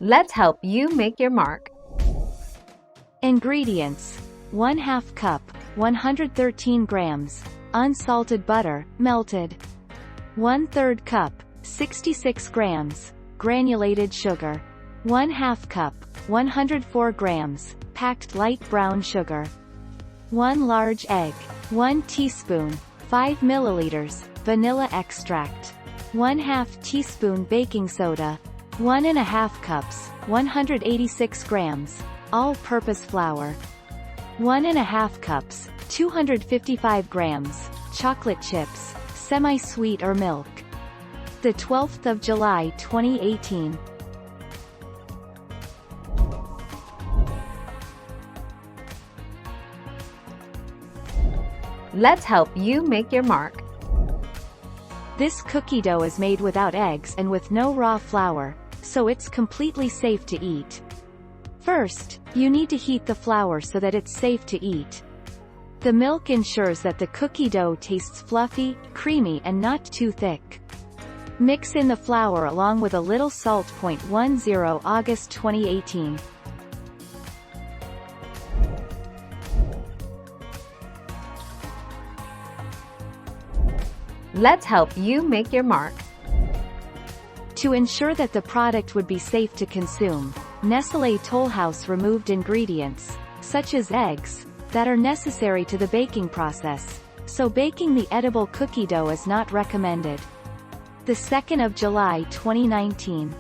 Let's help you make your mark. Ingredients: 1/2 cup, 113 grams, unsalted butter, melted. 1/3 cup, 66 grams, granulated sugar. 1/2 cup, 104 grams, packed light brown sugar. 1 large egg. 1 teaspoon, 5 milliliters, vanilla extract. 1/2 teaspoon baking soda. 1½ cups, 186 grams, all-purpose flour. 1½ cups, 255 grams, chocolate chips, semi-sweet or milk. The 12th of July 2018. Let's help you make your mark. This cookie dough is made without eggs and with no raw flour, so it's completely safe to eat. First, you need to heat the flour so that it's safe to eat. The milk ensures that the cookie dough tastes fluffy, creamy and not too thick. Mix in the flour along with a little salt. 10 August 2018. Let's help you make your mark. To ensure that the product would be safe to consume, Nestlé Toll House removed ingredients, such as eggs, that are necessary to the baking process, so baking the edible cookie dough is not recommended. The 2nd of July 2019.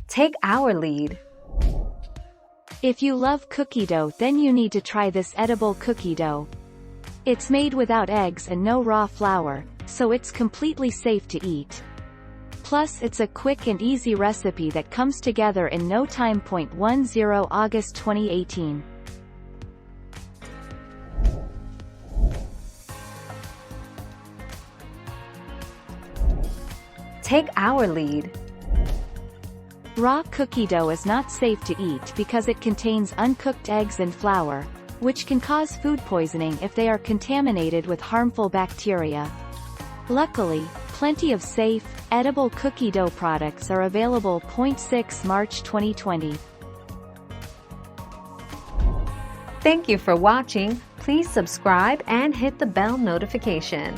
Take our lead. If you love cookie dough, then you need to try this edible cookie dough. It's made without eggs and no raw flour, so it's completely safe to eat. Plus it's a quick and easy recipe that comes together in no time. 10 August 2018. Take our lead. Raw cookie dough is not safe to eat because it contains uncooked eggs and flour, which can cause food poisoning if they are contaminated with harmful bacteria. Luckily, plenty of safe, edible cookie dough products are available. 6 March 2020. Thank you for watching. Please subscribe and hit the bell notification.